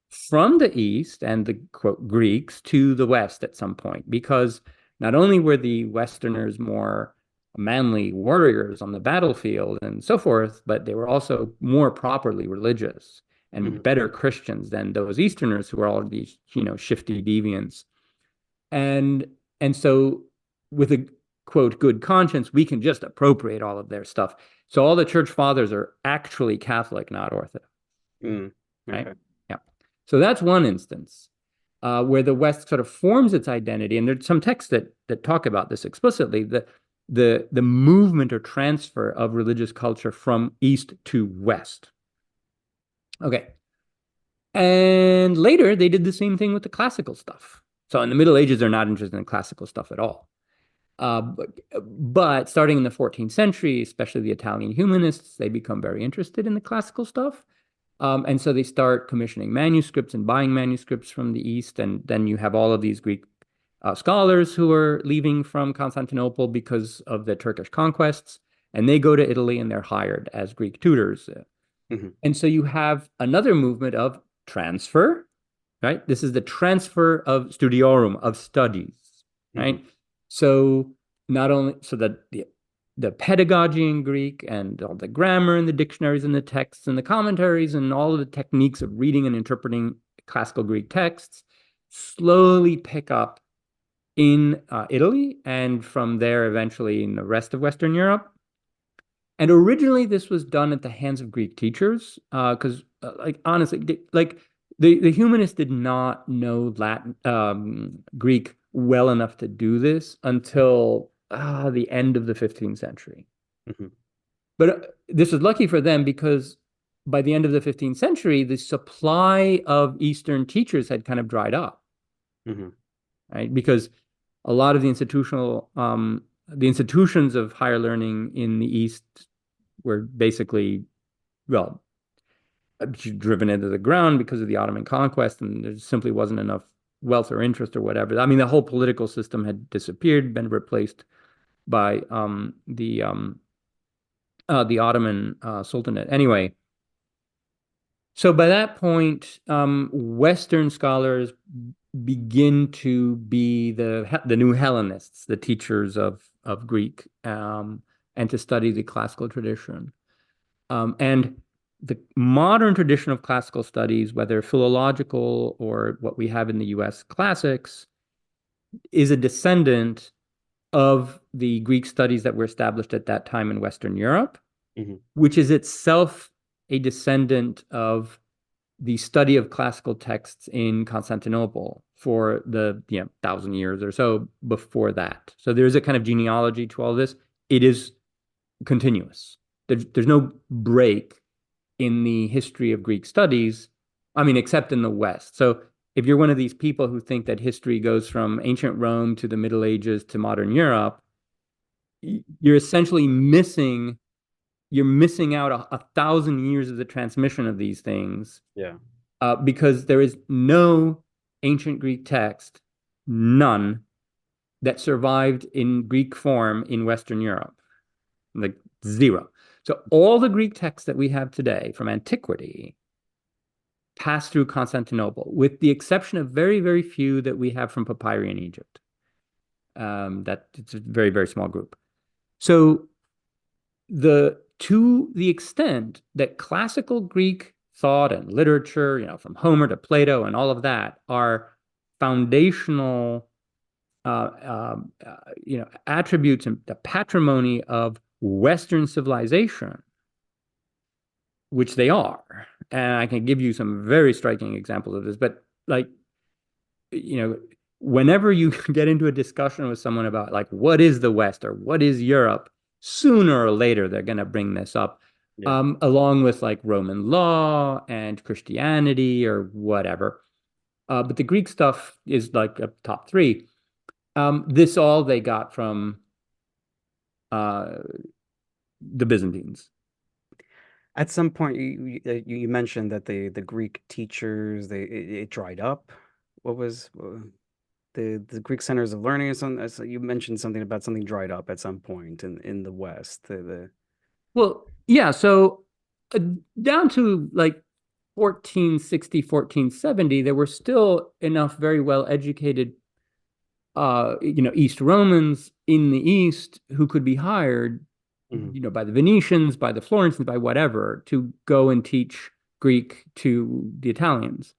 B: from the East and the quote Greeks to the West at some point, because not only were the Westerners more manly warriors on the battlefield and so forth, but they were also more properly religious and
A: Mm-hmm.
B: better Christians than those Easterners who were all these, shifty deviants. And and so with a quote good conscience, we can just appropriate all of their stuff. So all the church fathers are actually Catholic, not Orthodox,
A: Mm.
B: right?
A: Okay.
B: Yeah. So that's one instance where the West sort of forms its identity, and there's some texts that talk about this explicitly. The movement or transfer of religious culture from East to West. Okay. And later they did the same thing with the classical stuff. So in the Middle Ages, they're not interested in classical stuff at all. But starting in the 14th century, especially the Italian humanists, they become very interested in the classical stuff. And so they start commissioning manuscripts and buying manuscripts from the East. And then you have all of these Greek scholars who are leaving from Constantinople because of the Turkish conquests. And they go to Italy and they're hired as Greek tutors.
A: Mm-hmm.
B: And so you have another movement of transfer, right? This is the transfer of studiorum, of studies,
A: Mm-hmm.
B: right? So not only so that the pedagogy in Greek and all the grammar and the dictionaries and the texts and the commentaries and all of the techniques of reading and interpreting classical Greek texts slowly pick up in Italy and from there eventually in the rest of Western Europe. And originally this was done at the hands of Greek teachers because like honestly, like the humanists did not know Latin Greek well enough to do this until the end of the 15th century.
A: Mm-hmm.
B: But this was lucky for them because by the end of the 15th century, the supply of Eastern teachers had kind of dried up,
A: Mm-hmm.
B: right? Because a lot of the institutions of higher learning in the East were basically, well, driven into the ground because of the Ottoman conquest, and there simply wasn't enough wealth or interest or whatever. I mean, the whole political system had disappeared, been replaced by the Ottoman Sultanate. Anyway, so by that point, Western scholars begin to be the new Hellenists, the teachers of Greek, and to study the classical tradition. And the modern tradition of classical studies, whether philological or what we have in the US classics, is a descendant of the Greek studies that were established at that time in Western Europe,
A: Mm-hmm.
B: which is itself a descendant of the study of classical texts in Constantinople for the 1,000 years or so before that. So there's a kind of genealogy to all this. It is continuous. There's no break in the history of Greek studies, I mean, except in the West. So if you're one of these people who think that history goes from ancient Rome to the Middle Ages to modern Europe, you're essentially missing out 1,000 years of the transmission of these things,
A: Yeah.
B: because there is no ancient Greek text, none, that survived in Greek form in Western Europe. Like zero. So all the Greek texts that we have today from antiquity pass through Constantinople, with the exception of very, very few that we have from papyri in Egypt. That it's a very, very small group. So to the extent that classical Greek thought and literature, from Homer to Plato and all of that, are foundational attributes and the patrimony of Western civilization, which they are. And I can give you some very striking examples of this, but whenever you get into a discussion with someone about what is the West or what is Europe, sooner or later they're going to bring this up,
A: Yeah.
B: along with Roman law and Christianity or whatever. But the Greek stuff is a top three. This all they got from the Byzantines.
A: At some point, you mentioned that the Greek teachers it dried up. What was the Greek centers of learning or something? So you mentioned something about something dried up at some point in the West.
B: Well, yeah. So down to 1460, 1470, there were still enough very well educated, East Romans in the East who could be hired, by the Venetians, by the Florentines, by whatever, to go and teach Greek to the Italians.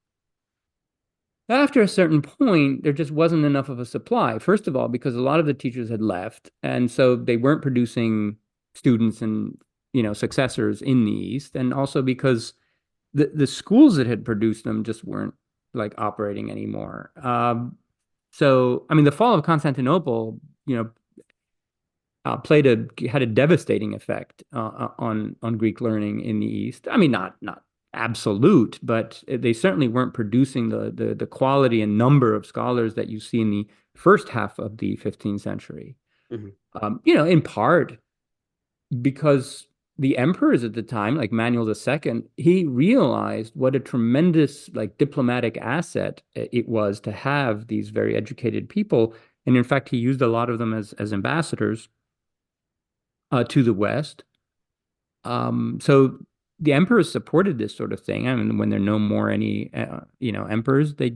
B: After a certain point, there just wasn't enough of a supply. First of all, because a lot of the teachers had left, and so they weren't producing students and successors in the East, and also because the schools that had produced them just weren't operating anymore. So, I mean, the fall of Constantinople, had a devastating effect on Greek learning in the East. I mean, not absolute, but they certainly weren't producing the quality and number of scholars that you see in the first half of the 15th century. In part because the emperors at the time, like Manuel II, he realized what a tremendous diplomatic asset it was to have these very educated people. And in fact, he used a lot of them as ambassadors to the West. So the emperors supported this sort of thing. I mean, when there are no more any, emperors, they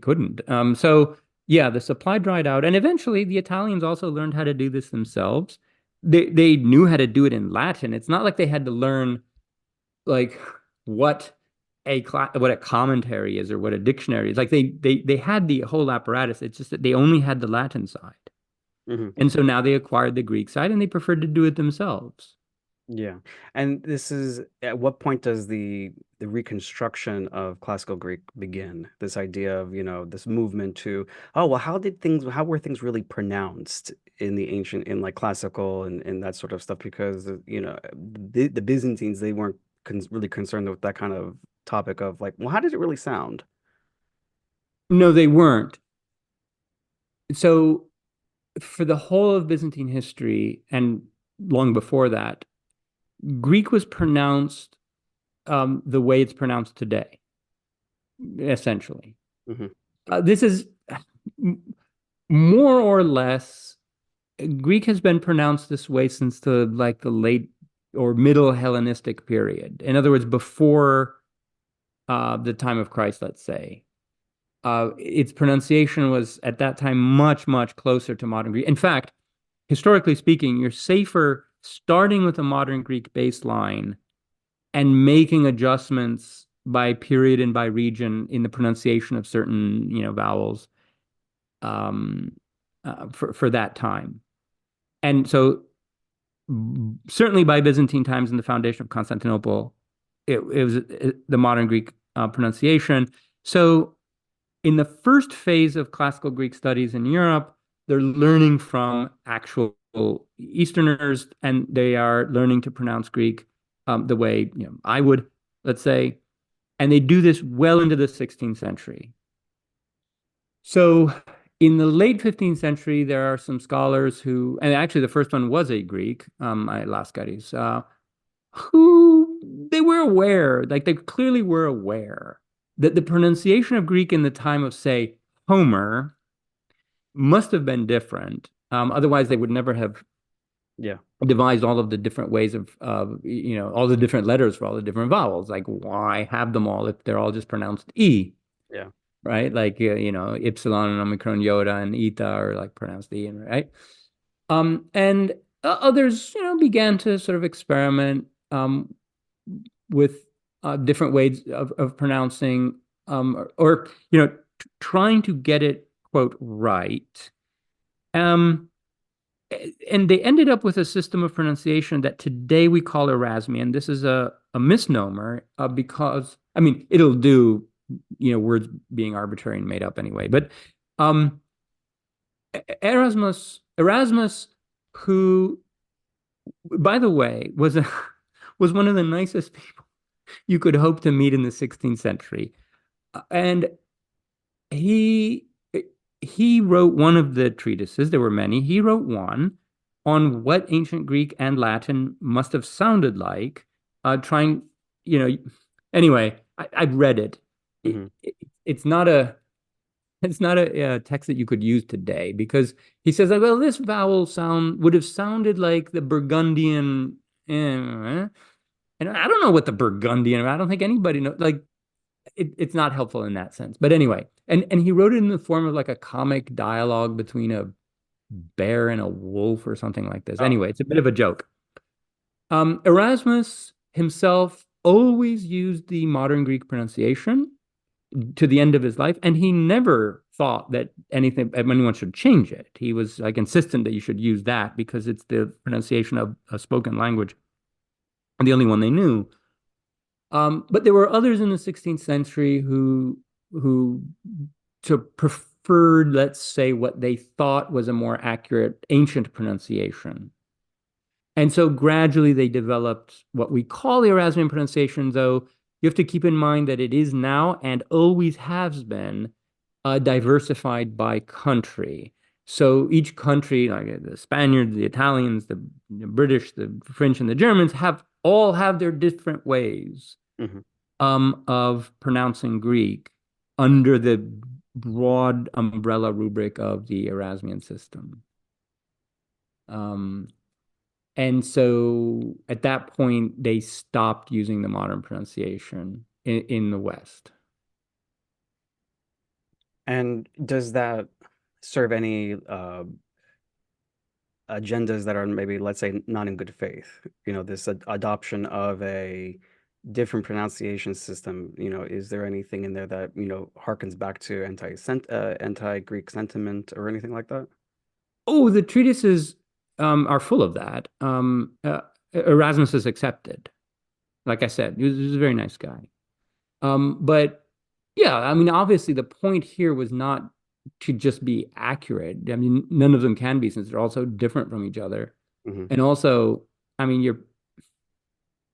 B: couldn't. So yeah, the supply dried out, and eventually the Italians also learned how to do this themselves. They knew how to do it in Latin. It's not like they had to learn what a commentary is or what a dictionary is. They had the whole apparatus. It's just that they only had the Latin side. And so now they acquired the Greek side and they preferred to do it themselves.
A: Yeah. And this is at what point does the reconstruction of classical Greek begin? This idea of, this movement to, oh, well, how were things really pronounced in the ancient, in classical and that sort of stuff? Because, the Byzantines, they weren't really concerned with that kind of topic of well, how did it really sound?
B: No, they weren't. So for the whole of Byzantine history and long before that, Greek was pronounced the way it's pronounced today, essentially. This is more or less, Greek has been pronounced this way since the late or middle Hellenistic period. In other words, before the time of Christ, let's say. Its pronunciation was at that time much, much closer to modern Greek. In fact, historically speaking, you're safer starting with a modern Greek baseline and making adjustments by period and by region in the pronunciation of certain, vowels for that time. And so certainly by Byzantine times and the foundation of Constantinople, it was the modern Greek pronunciation. So in the first phase of classical Greek studies in Europe, they're learning from actual Easterners, and they are learning to pronounce Greek the way I would, let's say, and they do this well into the 16th century. So in the late 15th century, there are some scholars who, and actually the first one was a Greek, Laskaris, who they were aware, like they clearly were aware that the pronunciation of Greek in the time of, say, Homer must have been different. Otherwise, they would never have
A: Yeah.
B: devised all of the different ways of, all the different letters for all the different vowels. Like, why have them all if they're all just pronounced E,
A: Yeah.
B: right? Like, Epsilon and Omicron, Iota and Eta are like pronounced E, right? And others, began to sort of experiment with different ways of pronouncing, or trying to get it, quote, right. And they ended up with a system of pronunciation that today we call Erasmian. This is a misnomer because, I mean, it'll do, words being arbitrary and made up anyway. But Erasmus, who, by the way, was one of the nicest people you could hope to meet in the 16th century. And he wrote one of the treatises. There were many. He wrote one on what ancient Greek and Latin must have sounded like, trying, anyway, I've read it.
A: Mm-hmm.
B: It's not a text that you could use today, because he says like, well, this vowel sound would have sounded like the Burgundian, and I don't know what the Burgundian, I don't think anybody knows, like it's not helpful in that sense. But anyway, and he wrote it in the form of like a comic dialogue between a bear and a wolf or something like this. Anyway, it's a bit of a joke. Erasmus himself always used the modern Greek pronunciation to the end of his life, and he never thought that anyone should change it. He was like insistent that you should use that because it's the pronunciation of a spoken language, and the only one they knew. But there were others in the 16th century who preferred, let's say, what they thought was a more accurate ancient pronunciation. And so gradually they developed what we call the Erasmian pronunciation, though you have to keep in mind that it is now and always has been diversified by country. So each country, like the Spaniards, the Italians, the British, the French, and the Germans all have their different ways of pronouncing Greek under the broad umbrella rubric of the Erasmian system. And so at that point, they stopped using the modern pronunciation in the West.
A: And does that serve any agendas that are maybe, let's say, not in good faith? This adoption of a different pronunciation system, is there anything in there that, harkens back to anti-Greek sentiment or anything like that?
B: Oh, the treatises are full of that. Erasmus is accepted. Like I said, he was a very nice guy. But yeah, I mean, obviously the point here was not to just be accurate. I mean, none of them can be, since they're all so different from each other. And also, I mean,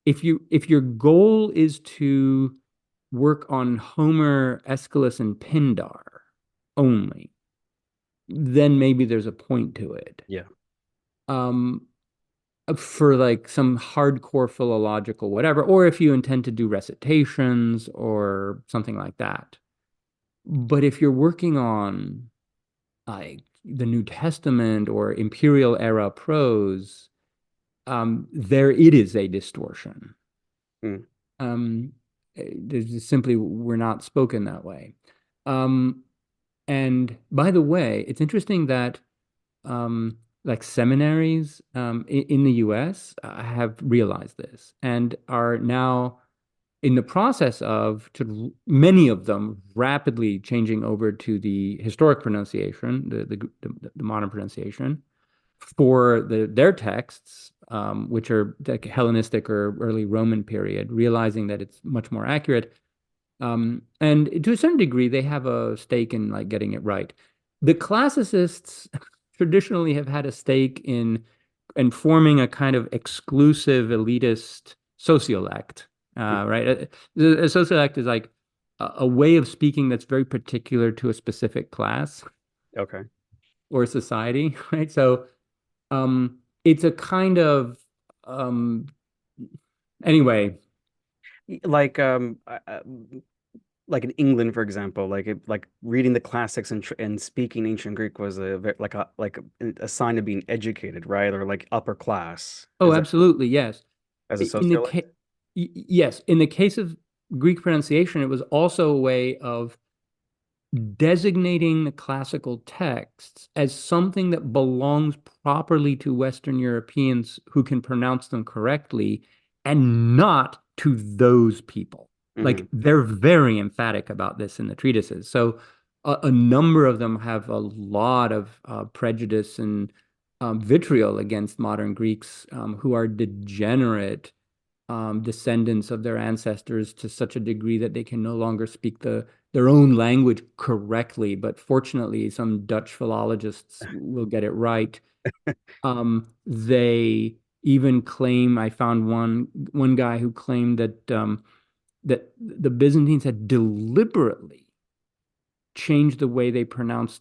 B: if your goal is to work on Homer, Aeschylus, and Pindar only, then maybe there's a point to it.
A: Yeah.
B: For like some hardcore philological whatever, or if you intend to do recitations or something like that. But if you're working on like the New Testament or imperial era prose, there it is a distortion. There's simply, we're not spoken that way. And by the way, it's interesting that like seminaries in the US have realized this and are now in the process of, many of them, rapidly changing over to the historic pronunciation, the modern pronunciation, for their texts, which are like Hellenistic or early Roman period, realizing that it's much more accurate. And to a certain degree, they have a stake in like getting it right. The classicists traditionally have had a stake in forming a kind of exclusive elitist sociolect, right? A sociolect is like a way of speaking that's very particular to a specific class
A: Okay.
B: or society, right? So it's a kind of um, anyway.
A: Like like in England, for example, like reading the classics and speaking ancient Greek was a sign of being educated, right? Or like upper class.
B: Oh,
A: Is that
B: absolutely, yes.
A: as a
B: In the
A: sociolite?
B: case, yes, in the case of Greek pronunciation, it was also a way of designating the classical texts as something that belongs properly to Western Europeans who can pronounce them correctly and not to those people.
A: Hmm.
B: Like they're very emphatic about this in the treatises. So a number of them have a lot of prejudice and vitriol against modern Greeks who are degenerate descendants of their ancestors to such a degree that they can no longer speak their own language correctly. But fortunately, some Dutch philologists will get it right. They even claim, I found one guy who claimed that the Byzantines had deliberately changed the way they pronounced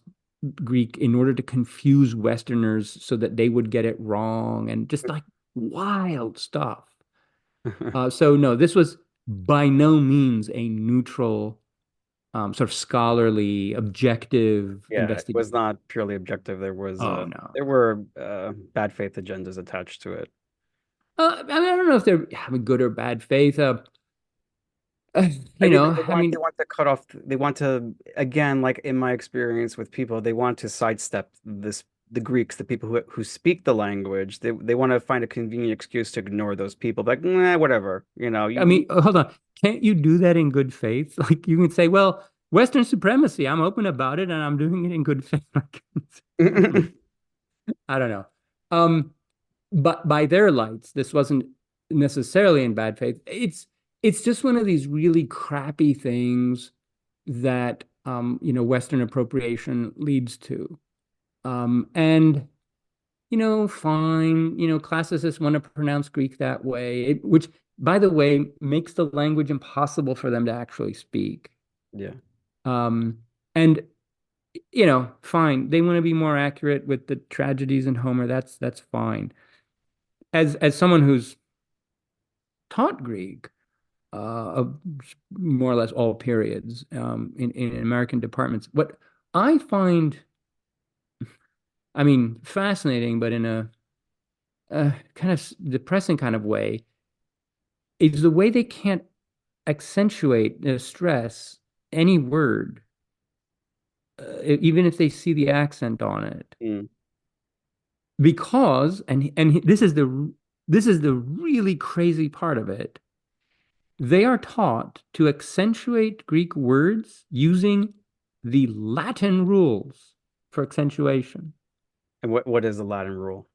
B: Greek in order to confuse Westerners so that they would get it wrong and just like wild stuff. So no, this was by no means a neutral, sort of scholarly, objective
A: Yeah, it was
B: investigation.
A: not purely objective.
B: Oh no.
A: There were bad faith agendas attached to it.
B: I mean, I don't know if they're having good or bad faith.
A: I
B: You
A: mean,
B: know, I
A: they
B: mean,
A: want to cut off. They want to, again, like in my experience with people, they want to sidestep the Greeks, the people who speak the language. They want to find a convenient excuse to ignore those people. Like, nah, whatever.
B: I mean, hold on. Can't you do that in good faith? Like you can say, well, Western supremacy, I'm open about it and I'm doing it in good faith. I don't know. Um, but by their lights, this wasn't necessarily in bad faith. It's just one of these really crappy things that Western appropriation leads to. And fine, classicists want to pronounce Greek that way, which, by the way, makes the language impossible for them to actually speak.
A: Yeah.
B: Um, and fine, they want to be more accurate with the tragedies in Homer. That's fine. As someone who's taught Greek of more or less all periods in American departments, what I find, I mean, fascinating, but in a kind of depressing kind of way, is the way they can't accentuate stress any word, even if they see the accent on it,
A: Mm.
B: because this is the really crazy part of it. They are taught to accentuate Greek words using the Latin rules for accentuation.
A: And what is the Latin rule?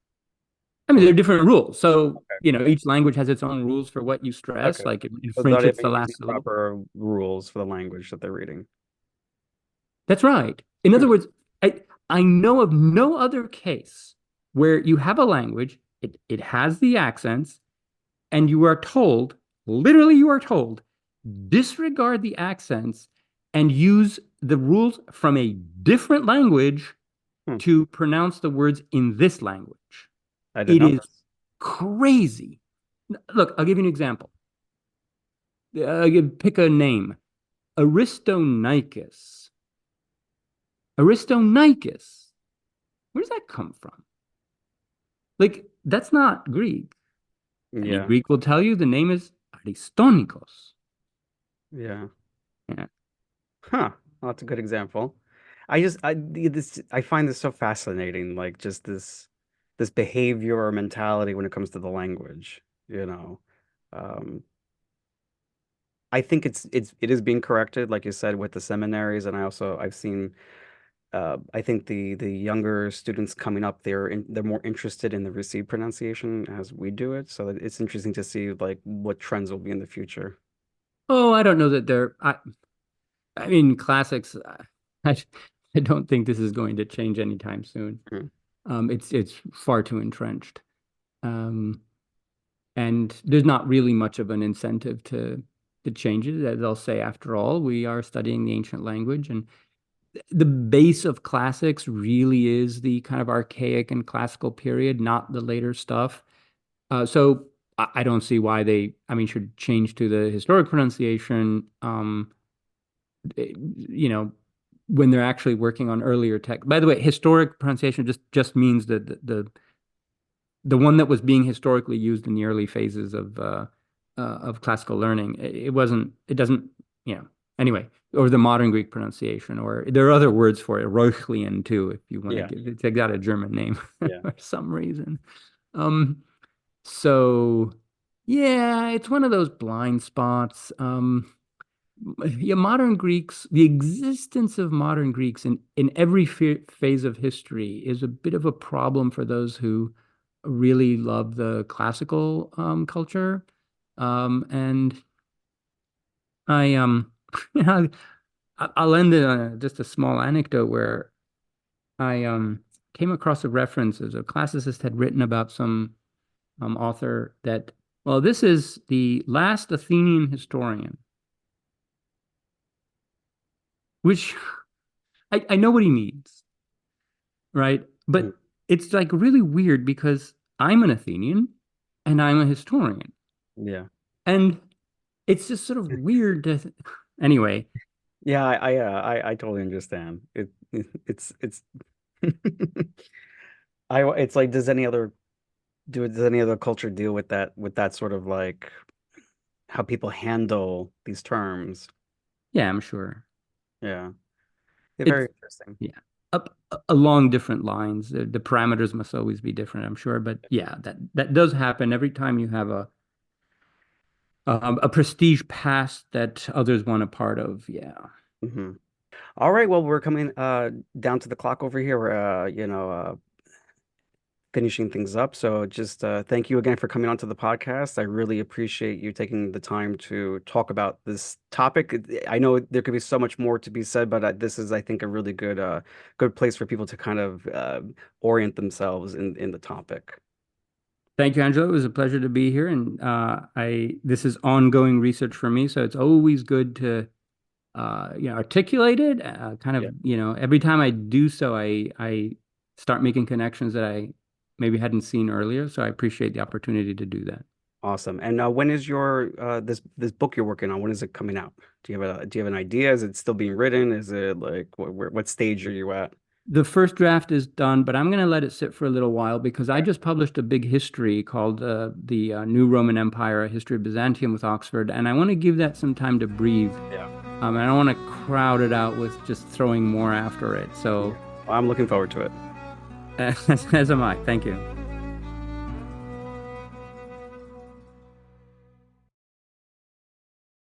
B: I mean, there are different rules. So,
A: Okay.
B: each language has its own rules for what you stress.
A: Okay.
B: Like in
A: So
B: French,
A: not
B: it's
A: even
B: the
A: using
B: last syllable.
A: proper rules for the language that they're reading.
B: That's right. In other words, I know of no other case where you have a language, it has the accents, and you are told, literally, you are told, disregard the accents and use the rules from a different language
A: Hmm.
B: to pronounce the words in this language.
A: I didn't
B: It
A: know
B: is
A: this.
B: crazy. Look, I'll give you an example. Pick a name. Aristonicus. Aristonicus. Where does that come from? Like, that's not Greek. Any
A: Yeah.
B: Greek will tell you the name is Aristonikos.
A: Yeah.
B: Yeah.
A: Huh. Well, that's a good example. I find this so fascinating, like just this behavior or mentality when it comes to the language, you know. Um, I think it is being corrected, like you said, with the seminaries, and I've seen I think the younger students coming up, they're more interested in the received pronunciation as we do it. So it's interesting to see like what trends will be in the future.
B: Oh, I don't know that they're. I mean, classics. I, I don't think this is going to change anytime soon.
A: Mhm.
B: It's far too entrenched. Um, and there's not really much of an incentive to change it. They'll say, after all, we are studying the ancient language, and the base of classics really is the kind of archaic and classical period, not the later stuff. So I don't see why I mean, should change to the historic pronunciation. You know, when they're actually working on earlier text. By the way, historic pronunciation just means that the one that was being historically used in the early phases of classical learning. It wasn't. It doesn't. You know. Anyway, or the modern Greek pronunciation, or there are other words for it, Reuchlien too, if you want to
A: Yeah,
B: give it. It's got a German name
A: yeah.
B: for some reason. Um, so yeah, it's one of those blind spots. Yeah, modern Greeks, the existence of modern Greeks in every phase of history is a bit of a problem for those who really love the classical culture. And I you know, I'll end it on just a small anecdote where I came across a reference as a classicist had written about some author that, well, this is the last Athenian historian, which I know what he means, right?
A: Mhm.
B: But it's like really weird because I'm an Athenian and I'm a historian.
A: Yeah.
B: And it's just sort of weird to, anyway,
A: Yeah, I totally understand. It's I it's like does any other culture deal with that sort of like how people handle these terms?
B: yeah, I'm sure.
A: Yeah. They're
B: It's,
A: very interesting.
B: yeah, up along different lines. The parameters must always be different, I'm sure. But yeah, that does happen every time you have a prestige past that others want a part of. Yeah.
A: Hmm. All right, well, we're coming down to the clock over here. We're finishing things up. So just thank you again for coming onto the podcast. I really appreciate you taking the time to talk about this topic. I know there could be so much more to be said, but this is, I think, a really good place for people to kind of orient themselves in the topic.
B: Thank you, Angela. It was a pleasure to be here, and I this is ongoing research for me, so it's always good to articulate it. Kind of,
A: Yeah.
B: every time I do so, I start making connections that I maybe hadn't seen earlier. So I appreciate the opportunity to do that.
A: Awesome. And when is your this book you're working on? When is it coming out? Do you have an idea? Is it still being written? Is it like what stage are you at?
B: The first draft is done, but I'm going to let it sit for a little while because I
A: Okay.
B: just published a big history called the New Roman Empire, A History of Byzantium with Oxford, and I want to give that some time to breathe.
A: Yeah.
B: And I don't want to crowd it out with just throwing more after it.
A: Yeah.
B: So,
A: Well, I'm looking forward to it.
B: as am I. Thank you.